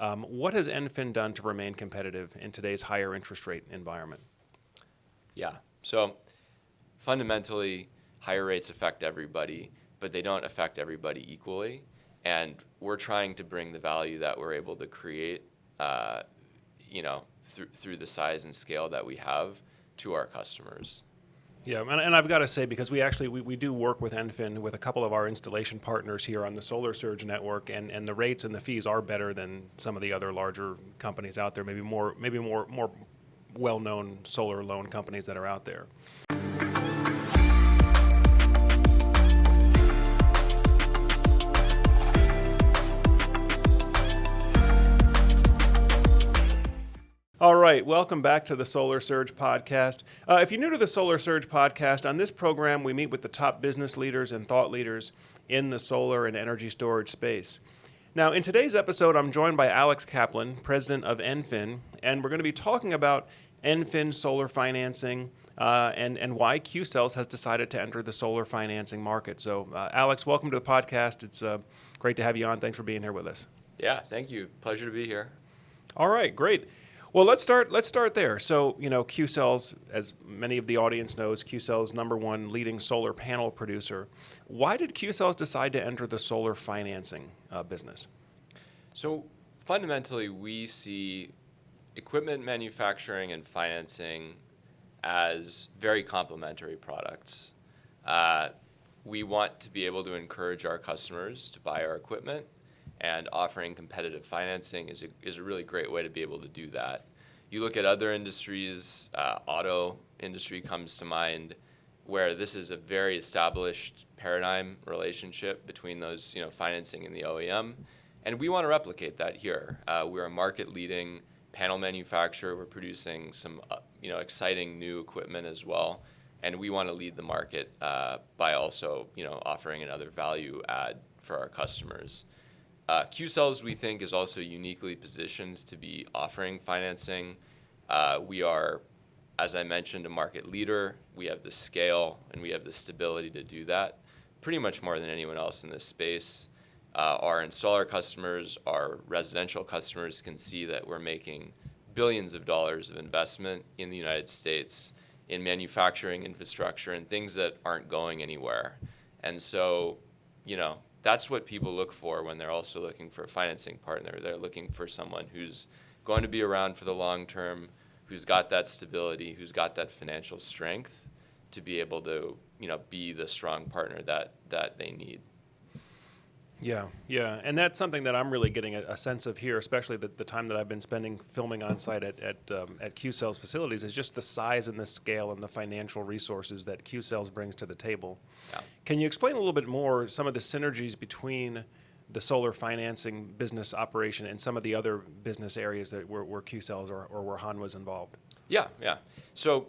What has EnFin done to remain competitive in today's higher interest rate environment? Yeah, so fundamentally, higher rates affect everybody, but they don't affect everybody equally. And we're trying to bring the value that we're able to create, through the size and scale that we have to our customers. Yeah, and I've got to say, because we do work with EnFin with a couple of our installation partners here on the Solar Surge network, and the rates and the fees are better than some of the other larger companies out there, maybe more well-known solar loan companies that are out there. All right, welcome back to the Solar Surge podcast. If you're new to the Solar Surge podcast, on this program we meet with the top business leaders and thought leaders in the solar and energy storage space. Now, in today's episode, I'm joined by Alex Kaplan, president of EnFin, and we're going to be talking about EnFin solar financing and why Qcells has decided to enter the solar financing market. So, Alex, welcome to the podcast. It's great to have you on. Thanks for being here with us. Yeah, thank you. Pleasure to be here. All right, great. Well, let's start there. So, Qcells, as many of the audience knows, Qcells #1 leading solar panel producer. Why did Qcells decide to enter the solar financing business? So fundamentally, we see equipment manufacturing and financing as very complementary products. We want to be able to encourage our customers to buy our equipment, and offering competitive financing is a really great way to be able to do that. You look at other industries, auto industry comes to mind, where this is a very established paradigm relationship between those, financing and the OEM, and we want to replicate that here. We're a market-leading panel manufacturer. We're producing some, exciting new equipment as well, and we want to lead the market by also, offering another value add for our customers. Qcells, we think, is also uniquely positioned to be offering financing. We are, as I mentioned, a market leader. We have the scale and we have the stability to do that pretty much more than anyone else in this space. Our installer customers, our residential customers can see that we're making billions of dollars of investment in the United States in manufacturing infrastructure and things that aren't going anywhere. And so, that's what people look for when they're also looking for a financing partner. They're looking for someone who's going to be around for the long term, who's got that stability, who's got that financial strength to be able to, be the strong partner that they need. Yeah, and that's something that I'm really getting a sense of here, especially the time that I've been spending filming on site at Qcells facilities, is just the size and the scale and the financial resources that Qcells brings to the table. Yeah. Can you explain a little bit more some of the synergies between the solar financing business operation and some of the other business areas that where Qcells or where Han was involved? Yeah. So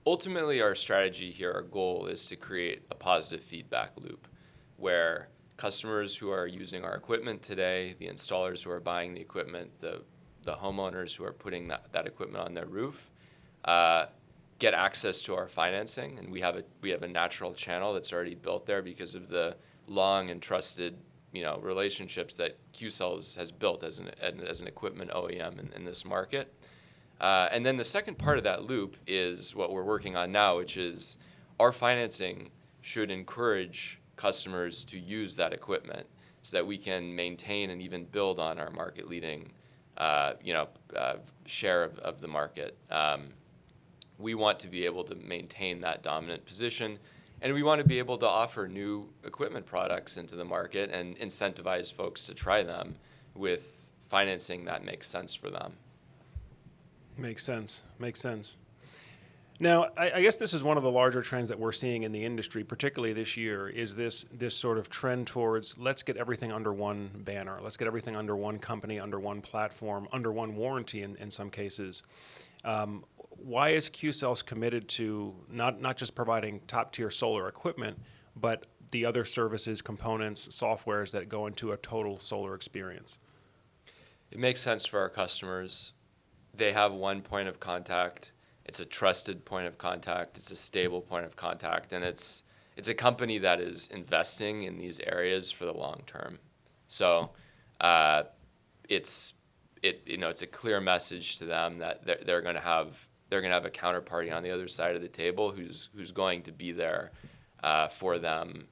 ultimately, our strategy here, our goal is to create a positive feedback loop where customers who are using our equipment today, the installers who are buying the equipment, the homeowners who are putting that equipment on their roof, get access to our financing, and we have a natural channel that's already built there because of the long and trusted relationships that Qcells has built as an equipment OEM in this market. And then the second part of that loop is what we're working on now, which is our financing should encourage customers to use that equipment so that we can maintain and even build on our market-leading, share of the market. We want to be able to maintain that dominant position, and we want to be able to offer new equipment products into the market and incentivize folks to try them with financing that makes sense for them. Makes sense. Now, I guess this is one of the larger trends that we're seeing in the industry, particularly this year, is this sort of trend towards let's get everything under one banner. Let's get everything under one company, under one platform, under one warranty in some cases. Why is Qcells committed to not just providing top-tier solar equipment, but the other services, components, softwares that go into a total solar experience? It makes sense for our customers. They have one point of contact. It's a trusted point of contact. It's a stable point of contact, and it's a company that is investing in these areas for the long term. So it's it's a clear message to them that they're going to have a counterparty on the other side of the table who's going to be there for them,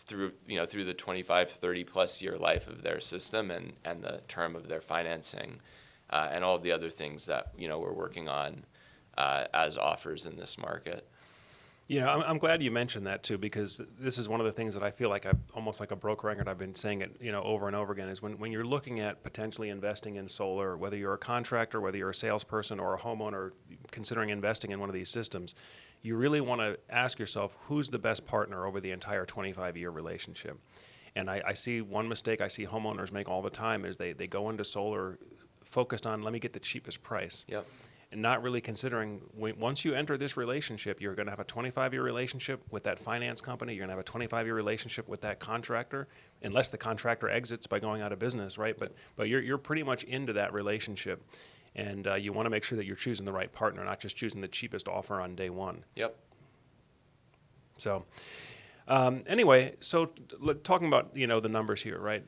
through the 25, 30 plus year life of their system and the term of their financing, and all of the other things that we're working on as offers in this market. Yeah, I'm glad you mentioned that too, because this is one of the things that I feel like I've almost like a broke record. I've been saying it, over and over again, is when you're looking at potentially investing in solar, whether you're a contractor, whether you're a salesperson or a homeowner considering investing in one of these systems, you really want to ask yourself, who's the best partner over the entire 25-year relationship? And I see one mistake I see homeowners make all the time is they go into solar focused on, let me get the cheapest price. Yep. And not really considering, once you enter this relationship, you're going to have a 25-year relationship with that finance company. You're going to have a 25-year relationship with that contractor, unless the contractor exits by going out of business, right? But you're pretty much into that relationship, and you want to make sure that you're choosing the right partner, not just choosing the cheapest offer on day one. Yep. So anyway, so talking about the numbers here, right?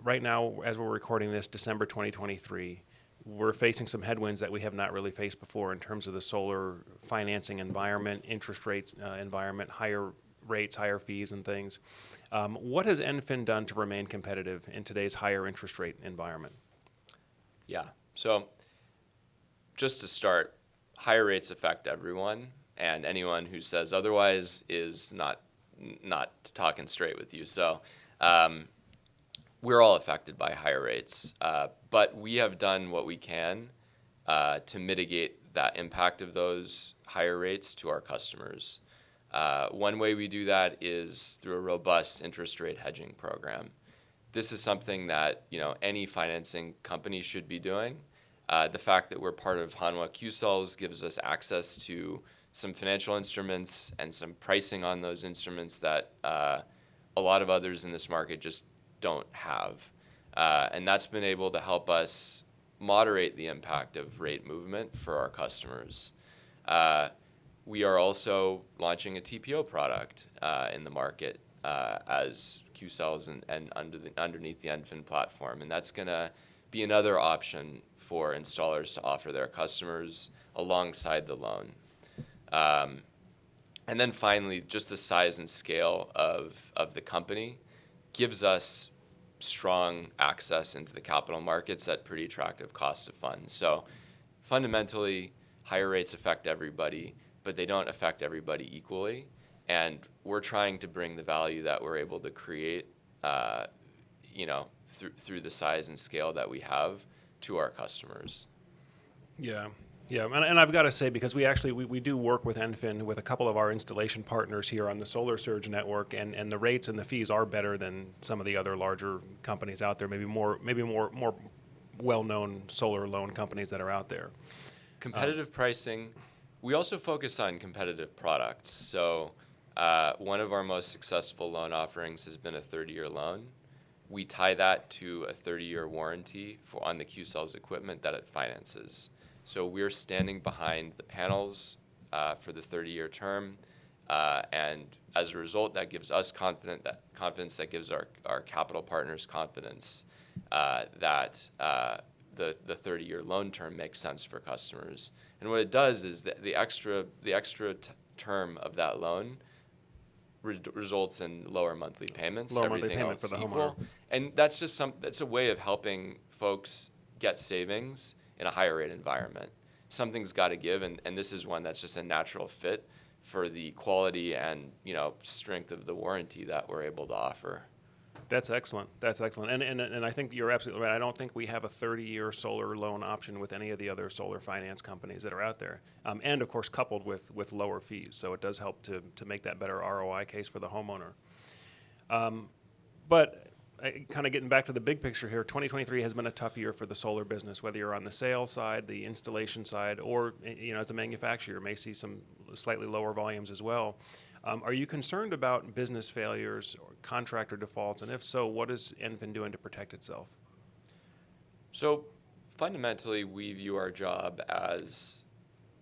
Right now, as we're recording this, December 2023. We're facing some headwinds that we have not really faced before in terms of the solar financing environment, interest rates environment, higher rates, higher fees, and things. What has EnFin done to remain competitive in today's higher interest rate environment? Yeah. So just to start, higher rates affect everyone, and anyone who says otherwise is not talking straight with you. So we're all affected by higher rates, but we have done what we can to mitigate that impact of those higher rates to our customers. One way we do that is through a robust interest rate hedging program. This is something that any financing company should be doing. The fact that we're part of Hanwha Qcells gives us access to some financial instruments and some pricing on those instruments that a lot of others in this market just don't have. And that's been able to help us moderate the impact of rate movement for our customers. We are also launching a TPO product in the market as Qcells and underneath the EnFin platform. And that's going to be another option for installers to offer their customers alongside the loan. And then finally, just the size and scale of the company gives us strong access into the capital markets at pretty attractive cost of funds. So fundamentally, higher rates affect everybody, but they don't affect everybody equally. And we're trying to bring the value that we're able to create, through the size and scale that we have to our customers. Yeah. Yeah, and I've got to say, because we do work with EnFin with a couple of our installation partners here on the Solar Surge network, and the rates and the fees are better than some of the other larger companies out there, maybe more well-known solar loan companies that are out there. Competitive pricing. We also focus on competitive products. So one of our most successful loan offerings has been a 30-year loan. We tie that to a 30-year warranty on the Qcells equipment that it finances. So we're standing behind the panels for the 30-year term, and as a result, that gives us confidence that gives our capital partners confidence that the 30-year loan term makes sense for customers. And what it does is that the extra term of that loan results in lower monthly payments. Lower monthly payment for the homeowner. And that's just that's a way of helping folks get savings in a higher rate environment. Something's got to give, and this is one that's just a natural fit for the quality and strength of the warranty that we're able to offer. That's excellent. That's excellent. And I think you're absolutely right. I don't think we have a 30-year solar loan option with any of the other solar finance companies that are out there. And of course, coupled with lower fees. So it does help to make that better ROI case for the homeowner. But kind of getting back to the big picture here, 2023 has been a tough year for the solar business, whether you're on the sales side, the installation side, or as a manufacturer, you may see some slightly lower volumes as well. Are you concerned about business failures or contractor defaults? And if so, what is EnFin doing to protect itself? So fundamentally, we view our job as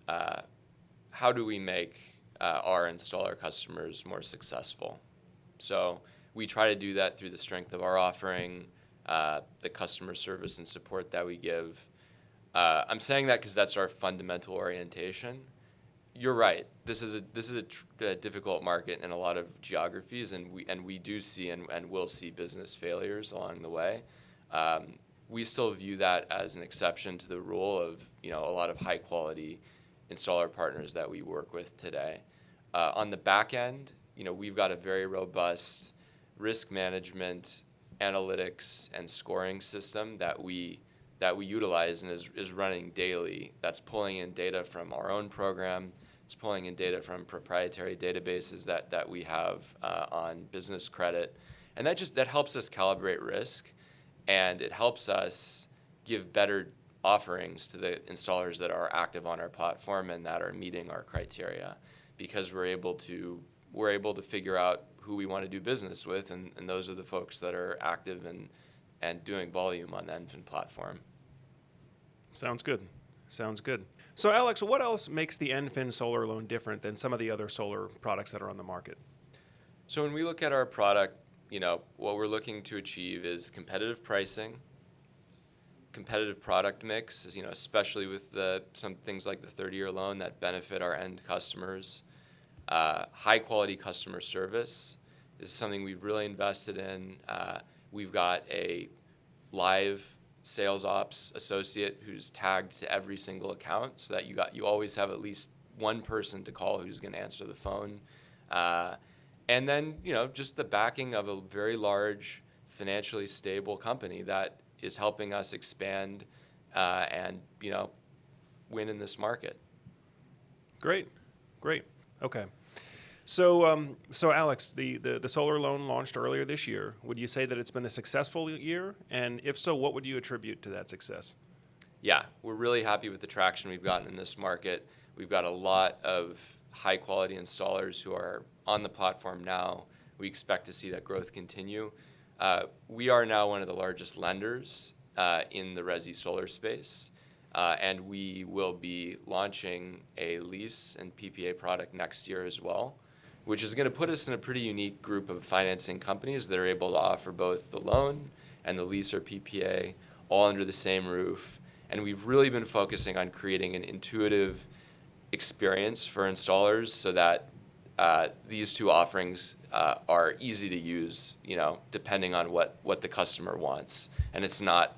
how do we make our installer customers more successful? So we try to do that through the strength of our offering, the customer service and support that we give. I'm saying that because that's our fundamental orientation. You're right. This is a difficult market in a lot of geographies, and we do see and will see business failures along the way. We still view that as an exception to the rule of a lot of high quality installer partners that we work with today. On the back end, we've got a very robust risk management, analytics, and scoring system that we utilize and is running daily. That's pulling in data from our own program. It's pulling in data from proprietary databases that we have on business credit, and that helps us calibrate risk, and it helps us give better offerings to the installers that are active on our platform and that are meeting our criteria, because we're able to figure out who we want to do business with, and those are the folks that are active and doing volume on the EnFin platform. Sounds good. Sounds good. So Alex, what else makes the EnFin solar loan different than some of the other solar products that are on the market? So when we look at our product, what we're looking to achieve is competitive pricing, competitive product mix, especially with some things like the 30-year loan that benefit our end customers. High quality customer service is something we've really invested in. We've got a live sales ops associate who's tagged to every single account, so that you always have at least one person to call who's going to answer the phone. And then just the backing of a very large, financially stable company that is helping us expand and win in this market. Great. Okay. So Alex, the solar loan launched earlier this year. Would you say that it's been a successful year? And if so, what would you attribute to that success? Yeah, we're really happy with the traction we've gotten in this market. We've got a lot of high quality installers who are on the platform now. We expect to see that growth continue. We are now one of the largest lenders in the resi solar space. And we will be launching a lease and PPA product next year as well, which is going to put us in a pretty unique group of financing companies that are able to offer both the loan and the lease or PPA all under the same roof. And we've really been focusing on creating an intuitive experience for installers so that these two offerings are easy to use, depending on what the customer wants. And it's not,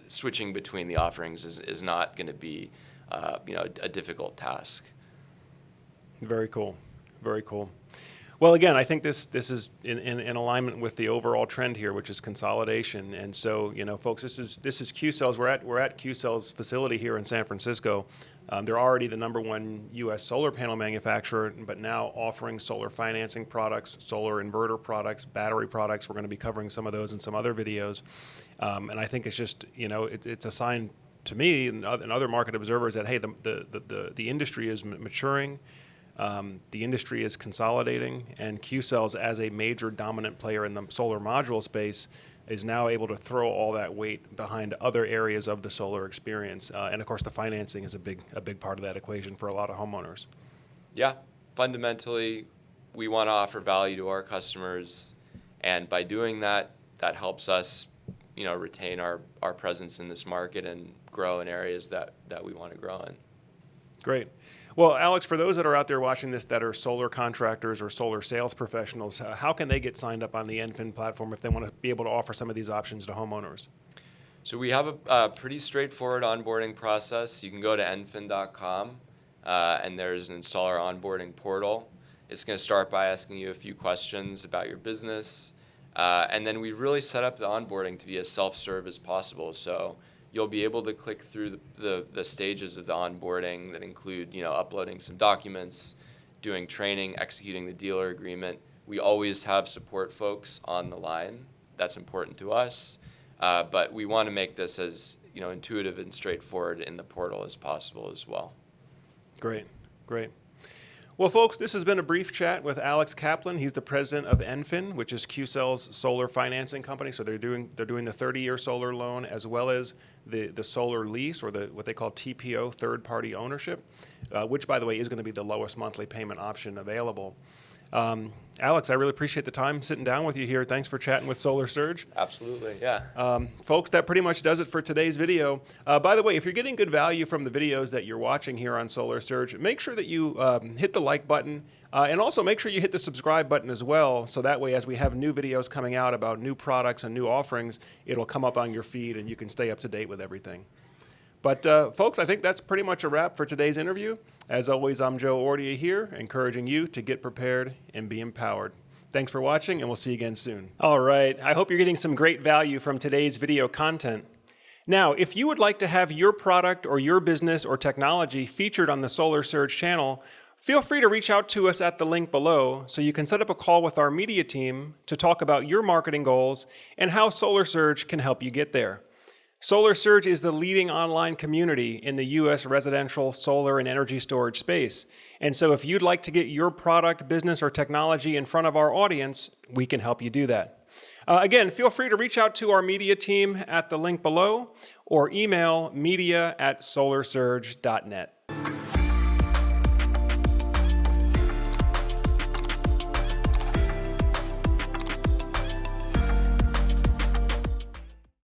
switching between the offerings is not going to be, a difficult task. Very cool. Very cool. Well, again, I think this is in alignment with the overall trend here, which is consolidation. And so, folks, this is Qcells. We're at Qcells facility here in San Francisco. They're already the #1 U.S. solar panel manufacturer, but now offering solar financing products, solar inverter products, battery products. We're going to be covering some of those in some other videos. And I think it's just, it's a sign to me and other market observers that, hey, the industry is maturing. The industry is consolidating, and Qcells, as a major dominant player in the solar module space, is now able to throw all that weight behind other areas of the solar experience. And of course, the financing is a big part of that equation for a lot of homeowners. Yeah, fundamentally, we want to offer value to our customers, and by doing that, that helps us, retain our presence in this market and grow in areas that we want to grow in. Great. Well, Alex, for those that are out there watching this that are solar contractors or solar sales professionals, how can they get signed up on the EnFin platform if they want to be able to offer some of these options to homeowners? So we have a pretty straightforward onboarding process. You can go to enfin.com, and there's an installer onboarding portal. It's going to start by asking you a few questions about your business, and then we really set up the onboarding to be as self-serve as possible. So you'll be able to click through the stages of the onboarding that include, uploading some documents, doing training, executing the dealer agreement. We always have support folks on the line. That's important to us. But we want to make this as, intuitive and straightforward in the portal as possible as well. Great. Well, folks, this has been a brief chat with Alex Kaplan. He's the president of EnFin, which is Qcells' solar financing company. So they're doing the 30-year solar loan as well as the solar lease, or what they call TPO, third-party ownership, which, by the way, is going to be the lowest monthly payment option available. Alex, I really appreciate the time sitting down with you here. Thanks for chatting with Solar Surge. Absolutely, yeah. Folks, that pretty much does it for today's video. By the way, if you're getting good value from the videos that you're watching here on Solar Surge, make sure that you hit the like button and also make sure you hit the subscribe button as well. So that way, as we have new videos coming out about new products and new offerings, it'll come up on your feed and you can stay up to date with everything. But folks, I think that's pretty much a wrap for today's interview. As always, I'm Joe Ordia here, encouraging you to get prepared and be empowered. Thanks for watching, and we'll see you again soon. All right, I hope you're getting some great value from today's video content. Now, if you would like to have your product or your business or technology featured on the Solar Surge channel, feel free to reach out to us at the link below so you can set up a call with our media team to talk about your marketing goals and how Solar Surge can help you get there. Solar Surge is the leading online community in the U.S. residential solar and energy storage space. And so if you'd like to get your product, business, or technology in front of our audience, we can help you do that. Again, feel free to reach out to our media team at the link below or email media@solarsurge.net.